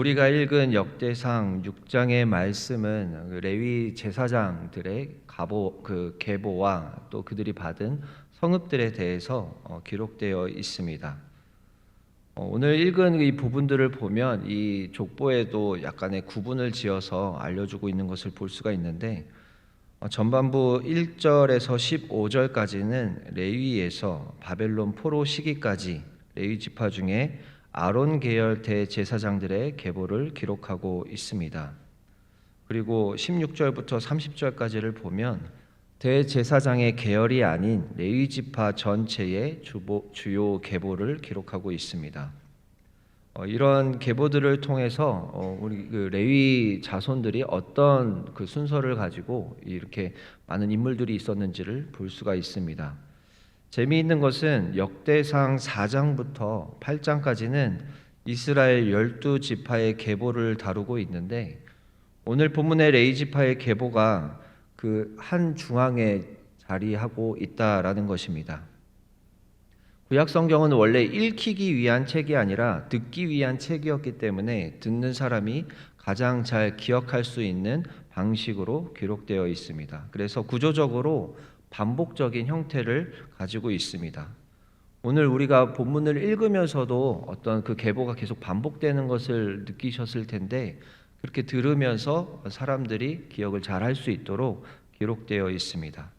우리가 읽은 역대상 6장의 말씀은 레위 제사장들의 계보와 또 그들이 받은 성읍들에 대해서 기록되어 있습니다. 오늘 읽은 이 부분들을 보면 이 족보에도 약간의 구분을 지어서 알려주고 있는 것을 볼 수가 있는데, 전반부 1절에서 15절까지는 레위에서 바벨론 포로 시기까지 레위 지파 중에 아론 계열 대제사장들의 계보를 기록하고 있습니다. 그리고 16절부터 30절까지를 보면 대제사장의 계열이 아닌 레위 지파 전체의 주요 계보를 기록하고 있습니다. 이런 계보들을 통해서 우리 레위 자손들이 어떤 그 순서를 가지고 이렇게 많은 인물들이 있었는지를 볼 수가 있습니다. 재미있는 것은 역대상 4장부터 8장까지는 이스라엘 12지파의 계보를 다루고 있는데, 오늘 본문의 레위 지파의 계보가 그 한 중앙에 자리하고 있다라는 것입니다. 구약 성경은 원래 읽히기 위한 책이 아니라 듣기 위한 책이었기 때문에 듣는 사람이 가장 잘 기억할 수 있는 방식으로 기록되어 있습니다. 그래서 구조적으로 반복적인 형태를 가지고 있습니다. 오늘 우리가 본문을 읽으면서도 어떤 그 계보가 계속 반복되는 것을 느끼셨을 텐데, 그렇게 들으면서 사람들이 기억을 잘 할 수 있도록 기록되어 있습니다.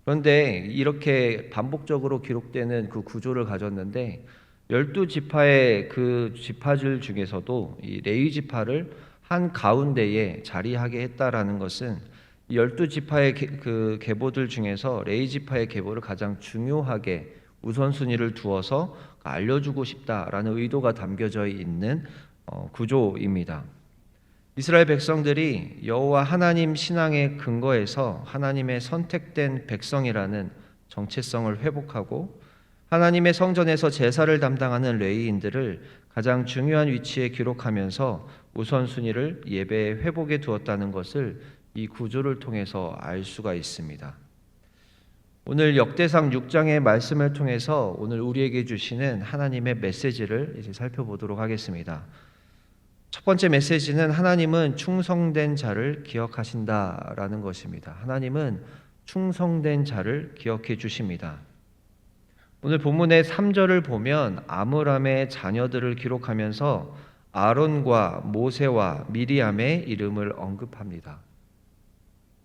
그런데 이렇게 반복적으로 기록되는 그 구조를 가졌는데, 12지파의 그 지파들 중에서도 이 레위 지파를 한 가운데에 자리하게 했다라는 것은 12지파의 그 계보들 중에서 레위 지파의 계보를 가장 중요하게 우선순위를 두어서 알려주고 싶다라는 의도가 담겨져 있는 구조입니다. 이스라엘 백성들이 여호와 하나님 신앙의 근거에서 하나님의 선택된 백성이라는 정체성을 회복하고, 하나님의 성전에서 제사를 담당하는 레위인들을 가장 중요한 위치에 기록하면서 우선순위를 예배의 회복에 두었다는 것을 이 구조를 통해서 알 수가 있습니다. 오늘 역대상 6장의 말씀을 통해서 오늘 우리에게 주시는 하나님의 메시지를 이제 살펴보도록 하겠습니다. 첫 번째 메시지는 하나님은 충성된 자를 기억하신다라는 것입니다. 하나님은 충성된 자를 기억해 주십니다. 오늘 본문의 3절을 보면 아므람의 자녀들을 기록하면서 아론과 모세와 미리암의 이름을 언급합니다.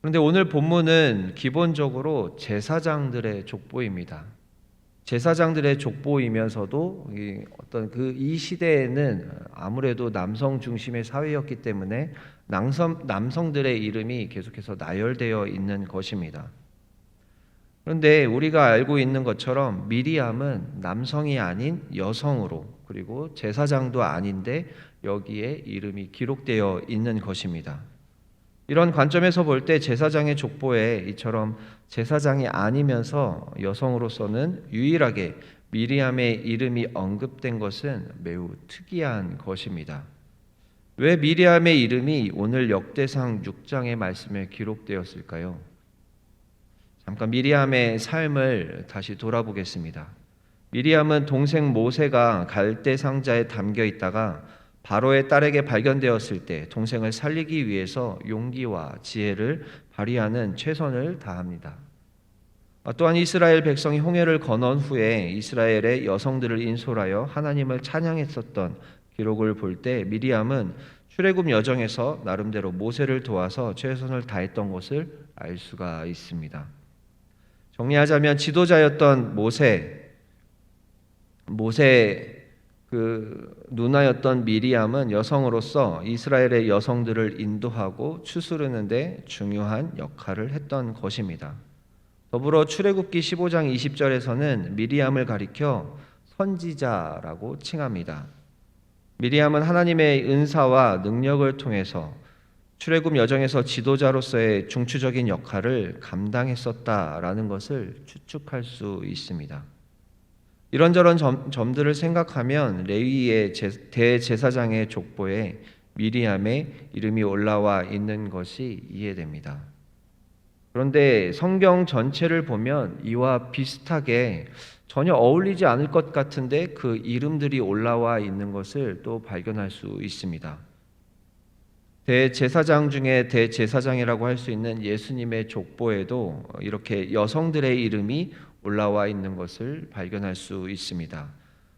그런데 오늘 본문은 기본적으로 제사장들의 족보입니다. 제사장들의 족보이면서도 이 시대에는 아무래도 남성 중심의 사회였기 때문에 남성들의 이름이 계속해서 나열되어 있는 것입니다. 그런데 우리가 알고 있는 것처럼 미리암은 남성이 아닌 여성으로, 그리고 제사장도 아닌데 여기에 이름이 기록되어 있는 것입니다. 이런 관점에서 볼 때 제사장의 족보에 이처럼 제사장이 아니면서 여성으로서는 유일하게 미리암의 이름이 언급된 것은 매우 특이한 것입니다. 왜 미리암의 이름이 오늘 역대상 6장의 말씀에 기록되었을까요? 잠깐 미리암의 삶을 다시 돌아보겠습니다. 미리암은 동생 모세가 갈대 상자에 담겨 있다가 바로의 딸에게 발견되었을 때 동생을 살리기 위해서 용기와 지혜를 발휘하는 최선을 다합니다. 또한 이스라엘 백성이 홍해를 건넌 후에 이스라엘의 여성들을 인솔하여 하나님을 찬양했었던 기록을 볼 때 미리암은 출애굽 여정에서 나름대로 모세를 도와서 최선을 다했던 것을 알 수가 있습니다. 정리하자면 지도자였던 모세 그 누나였던 미리암은 여성으로서 이스라엘의 여성들을 인도하고 추스르는 데 중요한 역할을 했던 것입니다. 더불어 출애굽기 15장 20절에서는 미리암을 가리켜 선지자라고 칭합니다. 미리암은 하나님의 은사와 능력을 통해서 출애굽 여정에서 지도자로서의 중추적인 역할을 감당했었다라는 것을 추측할 수 있습니다. 이런저런 점들을 생각하면 레위의 대제사장의 족보에 미리암의 이름이 올라와 있는 것이 이해됩니다. 그런데 성경 전체를 보면 이와 비슷하게 전혀 어울리지 않을 것 같은데 그 이름들이 올라와 있는 것을 또 발견할 수 있습니다. 대제사장 중에 대제사장이라고 할 수 있는 예수님의 족보에도 이렇게 여성들의 이름이 올라와 있는 것을 발견할 수 있습니다.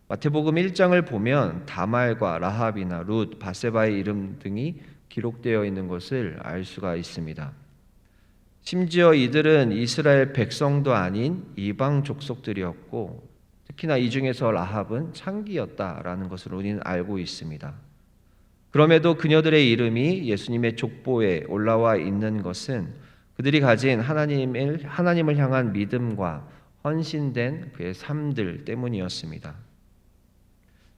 마태복음 1장을 보면 다말과 라합이나 룻, 바세바의 이름 등이 기록되어 있는 것을 알 수가 있습니다. 심지어 이들은 이스라엘 백성도 아닌 이방 족속들이었고 특히나 이 중에서 라합은 창기였다라는 것을 우리는 알고 있습니다. 그럼에도 그녀들의 이름이 예수님의 족보에 올라와 있는 것은 그들이 가진 하나님을 향한 믿음과 헌신된 그의 삶들 때문이었습니다.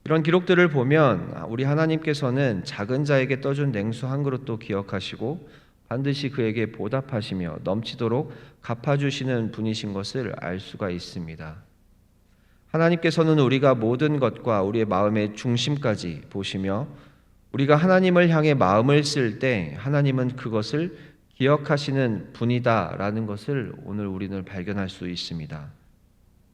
이런 기록들을 보면 우리 하나님께서는 작은 자에게 떠준 냉수 한 그릇도 기억하시고 반드시 그에게 보답하시며 넘치도록 갚아주시는 분이신 것을 알 수가 있습니다. 하나님께서는 우리가 모든 것과 우리의 마음의 중심까지 보시며 우리가 하나님을 향해 마음을 쓸 때 하나님은 그것을 기억하시는 분이다라는 것을 오늘 우리는 발견할 수 있습니다.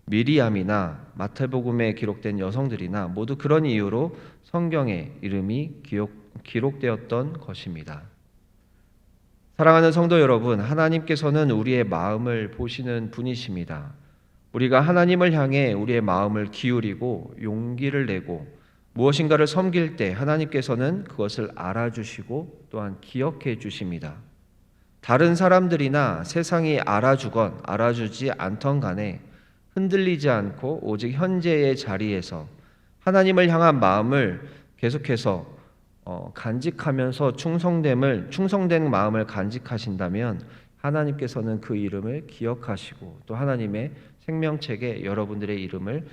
미리암이나 마태복음에 기록된 여성들이나 모두 그런 이유로 성경에 이름이 기록되었던 것입니다. 사랑하는 성도 여러분, 하나님께서는 우리의 마음을 보시는 분이십니다. 우리가 하나님을 향해 우리의 마음을 기울이고 용기를 내고 무엇인가를 섬길 때 하나님께서는 그것을 알아주시고 또한 기억해 주십니다. 다른 사람들이나 세상이 알아주건 알아주지 않던 간에 흔들리지 않고 오직 현재의 자리에서 하나님을 향한 마음을 계속해서 간직하면서 충성된 마음을 간직하신다면 하나님께서는 그 이름을 기억하시고 또 하나님의 생명책에 여러분들의 이름을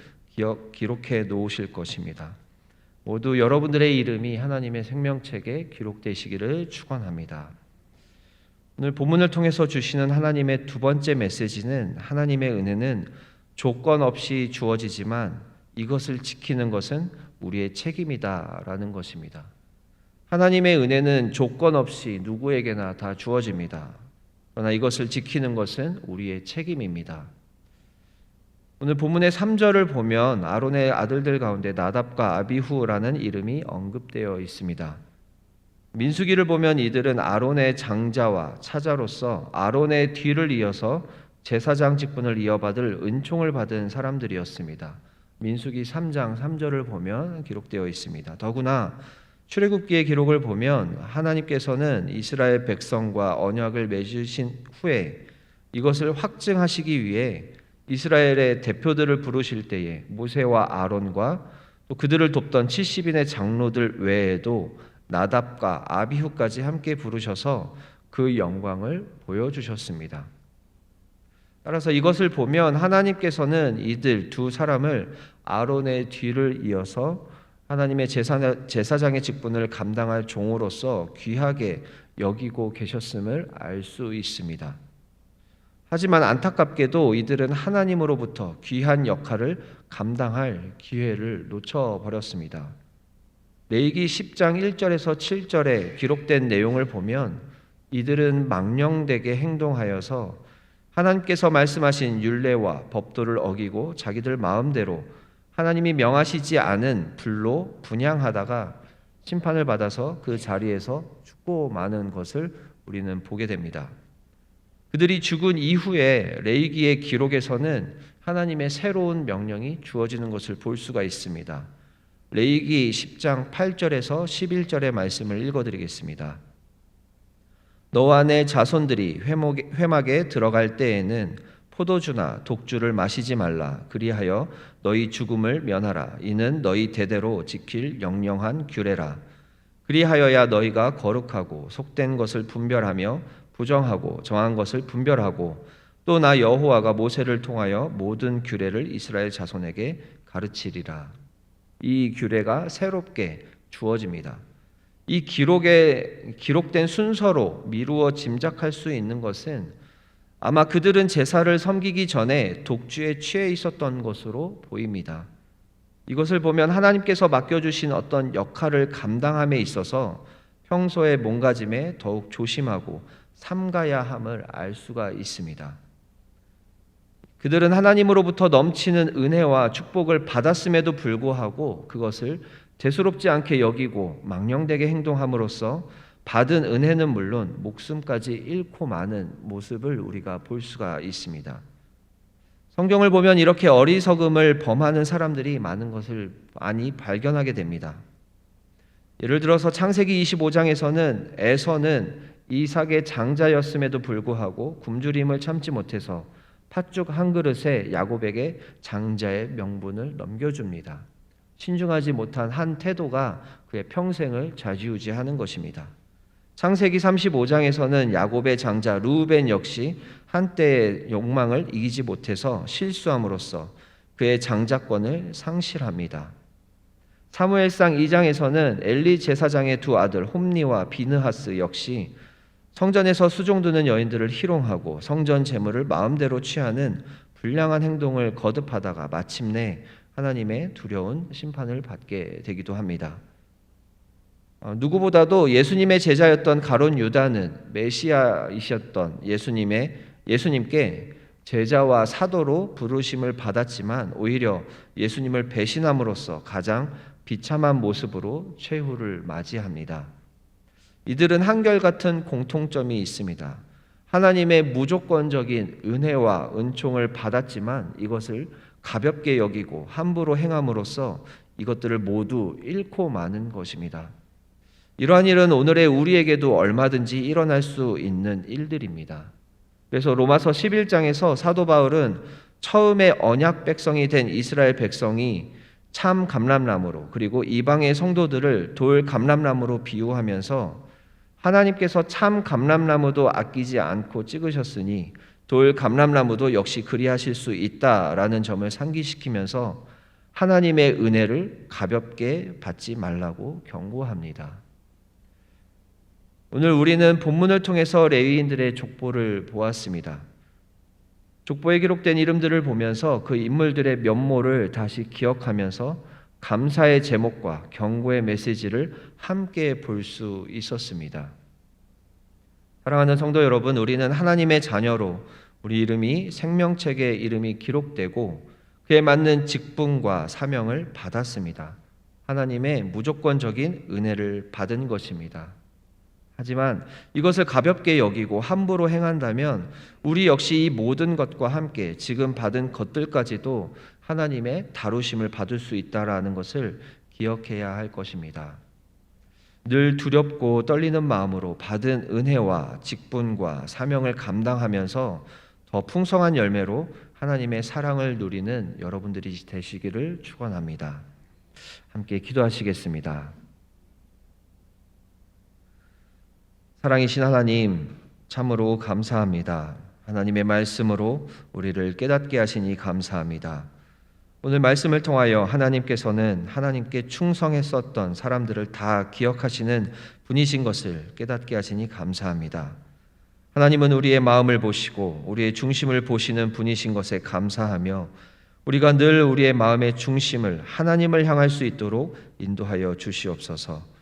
기록해 놓으실 것입니다. 모두 여러분들의 이름이 하나님의 생명책에 기록되시기를 축원합니다. 오늘 본문을 통해서 주시는 하나님의 두 번째 메시지는 하나님의 은혜는 조건 없이 주어지지만 이것을 지키는 것은 우리의 책임이다라는 것입니다. 하나님의 은혜는 조건 없이 누구에게나 다 주어집니다. 그러나 이것을 지키는 것은 우리의 책임입니다. 오늘 본문의 3절을 보면 아론의 아들들 가운데 나답과 아비후라는 이름이 언급되어 있습니다. 민수기를 보면 이들은 아론의 장자와 차자로서 아론의 뒤를 이어서 제사장 직분을 이어받을 은총을 받은 사람들이었습니다. 민수기 3장 3절을 보면 기록되어 있습니다. 더구나 출애굽기의 기록을 보면 하나님께서는 이스라엘 백성과 언약을 맺으신 후에 이것을 확증하시기 위해 이스라엘의 대표들을 부르실 때에 모세와 아론과 또 그들을 돕던 70인의 장로들 외에도 나답과 아비후까지 함께 부르셔서 그 영광을 보여주셨습니다. 따라서 이것을 보면 하나님께서는 이들 두 사람을 아론의 뒤를 이어서 하나님의 제사장의 직분을 감당할 종으로서 귀하게 여기고 계셨음을 알 수 있습니다. 하지만 안타깝게도 이들은 하나님으로부터 귀한 역할을 감당할 기회를 놓쳐버렸습니다. 레위기 10장 1절에서 7절에 기록된 내용을 보면 이들은 망령되게 행동하여서 하나님께서 말씀하신 율례와 법도를 어기고 자기들 마음대로 하나님이 명하시지 않은 불로 분향하다가 심판을 받아서 그 자리에서 죽고 마는 것을 우리는 보게 됩니다. 그들이 죽은 이후에 레위기의 기록에서는 하나님의 새로운 명령이 주어지는 것을 볼 수가 있습니다. 레위기 10장 8절에서 11절의 말씀을 읽어드리겠습니다. 너와 내 자손들이 회막에 들어갈 때에는 포도주나 독주를 마시지 말라. 그리하여 너희 죽음을 면하라. 이는 너희 대대로 지킬 영영한 규례라. 그리하여야 너희가 거룩하고 속된 것을 분별하며 부정하고 정한 것을 분별하고 또 나 여호와가 모세를 통하여 모든 규례를 이스라엘 자손에게 가르치리라. 이 규례가 새롭게 주어집니다. 이 기록에 기록된 순서로 미루어 짐작할 수 있는 것은 아마 그들은 제사를 섬기기 전에 독주에 취해 있었던 것으로 보입니다. 이것을 보면 하나님께서 맡겨주신 어떤 역할을 감당함에 있어서 평소의 몸가짐에 더욱 조심하고 삼가야 함을 알 수가 있습니다. 그들은 하나님으로부터 넘치는 은혜와 축복을 받았음에도 불구하고 그것을 대수롭지 않게 여기고 망령되게 행동함으로써 받은 은혜는 물론 목숨까지 잃고 마는 모습을 우리가 볼 수가 있습니다. 성경을 보면 이렇게 어리석음을 범하는 사람들이 많은 것을 많이 발견하게 됩니다. 예를 들어서 창세기 25장에서는 에서는 이삭의 장자였음에도 불구하고 굶주림을 참지 못해서 팥죽 한 그릇에 야곱에게 장자의 명분을 넘겨줍니다. 신중하지 못한 한 태도가 그의 평생을 좌지우지하는 것입니다. 창세기 35장에서는 야곱의 장자 르우벤 역시 한때의 욕망을 이기지 못해서 실수함으로써 그의 장자권을 상실합니다. 사무엘상 2장에서는 엘리 제사장의 두 아들 홈니와 비느하스 역시 성전에서 수종드는 여인들을 희롱하고 성전 제물을 마음대로 취하는 불량한 행동을 거듭하다가 마침내 하나님의 두려운 심판을 받게 되기도 합니다. 누구보다도 예수님의 제자였던 가룟 유다는 메시아이셨던 예수님께 제자와 사도로 부르심을 받았지만 오히려 예수님을 배신함으로써 가장 비참한 모습으로 최후를 맞이합니다. 이들은 한결같은 공통점이 있습니다. 하나님의 무조건적인 은혜와 은총을 받았지만 이것을 가볍게 여기고 함부로 행함으로써 이것들을 모두 잃고 마는 것입니다. 이러한 일은 오늘의 우리에게도 얼마든지 일어날 수 있는 일들입니다. 그래서 로마서 11장에서 사도 바울은 처음에 언약 백성이 된 이스라엘 백성이 참 감람나무로 그리고 이방의 성도들을 돌 감람나무로 비유하면서 하나님께서 참 감람나무도 아끼지 않고 찍으셨으니 돌 감람나무도 역시 그리하실 수 있다라는 점을 상기시키면서 하나님의 은혜를 가볍게 받지 말라고 경고합니다. 오늘 우리는 본문을 통해서 레위인들의 족보를 보았습니다. 족보에 기록된 이름들을 보면서 그 인물들의 면모를 다시 기억하면서 감사의 제목과 경고의 메시지를 함께 볼 수 있었습니다. 사랑하는 성도 여러분, 우리는 하나님의 자녀로 우리 이름이 생명책에 이름이 기록되고 그에 맞는 직분과 사명을 받았습니다. 하나님의 무조건적인 은혜를 받은 것입니다. 하지만 이것을 가볍게 여기고 함부로 행한다면 우리 역시 이 모든 것과 함께 지금 받은 것들까지도 하나님의 다루심을 받을 수 있다라는 것을 기억해야 할 것입니다. 늘 두렵고 떨리는 마음으로 받은 은혜와 직분과 사명을 감당하면서 더 풍성한 열매로 하나님의 사랑을 누리는 여러분들이 되시기를 축원합니다. 함께 기도하시겠습니다. 사랑이신 하나님, 참으로 감사합니다. 하나님의 말씀으로 우리를 깨닫게 하시니 감사합니다. 오늘 말씀을 통하여 하나님께서는 하나님께 충성했었던 사람들을 다 기억하시는 분이신 것을 깨닫게 하시니 감사합니다. 하나님은 우리의 마음을 보시고 우리의 중심을 보시는 분이신 것에 감사하며 우리가 늘 우리의 마음의 중심을 하나님을 향할 수 있도록 인도하여 주시옵소서.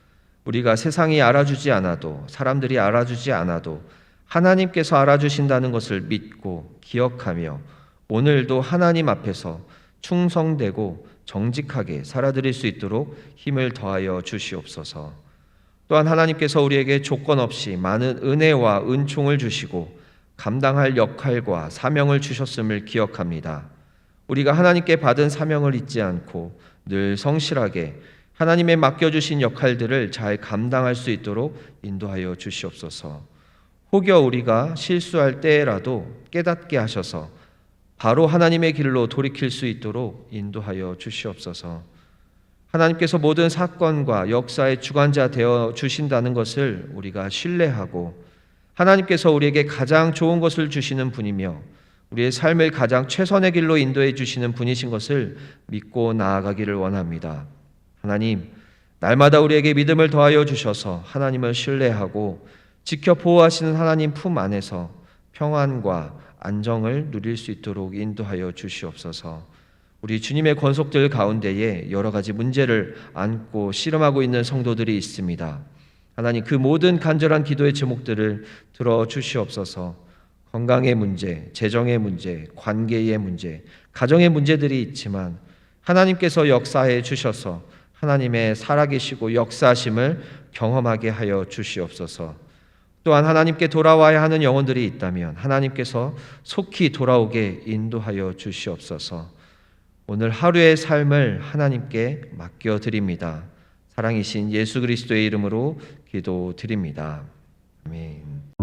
우리가 세상이 알아주지 않아도 사람들이 알아주지 않아도 하나님께서 알아주신다는 것을 믿고 기억하며 오늘도 하나님 앞에서 충성되고 정직하게 살아드릴 수 있도록 힘을 더하여 주시옵소서. 또한 하나님께서 우리에게 조건 없이 많은 은혜와 은총을 주시고 감당할 역할과 사명을 주셨음을 기억합니다. 우리가 하나님께 받은 사명을 잊지 않고 늘 성실하게 하나님의 맡겨주신 역할들을 잘 감당할 수 있도록 인도하여 주시옵소서. 혹여 우리가 실수할 때라도 깨닫게 하셔서 바로 하나님의 길로 돌이킬 수 있도록 인도하여 주시옵소서. 하나님께서 모든 사건과 역사의 주관자 되어 주신다는 것을 우리가 신뢰하고 하나님께서 우리에게 가장 좋은 것을 주시는 분이며 우리의 삶을 가장 최선의 길로 인도해 주시는 분이신 것을 믿고 나아가기를 원합니다. 하나님, 날마다 우리에게 믿음을 더하여 주셔서 하나님을 신뢰하고 지켜 보호하시는 하나님 품 안에서 평안과 안정을 누릴 수 있도록 인도하여 주시옵소서. 우리 주님의 권속들 가운데에 여러 가지 문제를 안고 씨름하고 있는 성도들이 있습니다. 하나님, 그 모든 간절한 기도의 제목들을 들어주시옵소서. 건강의 문제, 재정의 문제, 관계의 문제, 가정의 문제들이 있지만 하나님께서 역사해 주셔서 하나님의 살아계시고 역사하심을 경험하게 하여 주시옵소서. 또한 하나님께 돌아와야 하는 영혼들이 있다면 하나님께서 속히 돌아오게 인도하여 주시옵소서. 오늘 하루의 삶을 하나님께 맡겨드립니다. 사랑이신 예수 그리스도의 이름으로 기도드립니다. 아멘.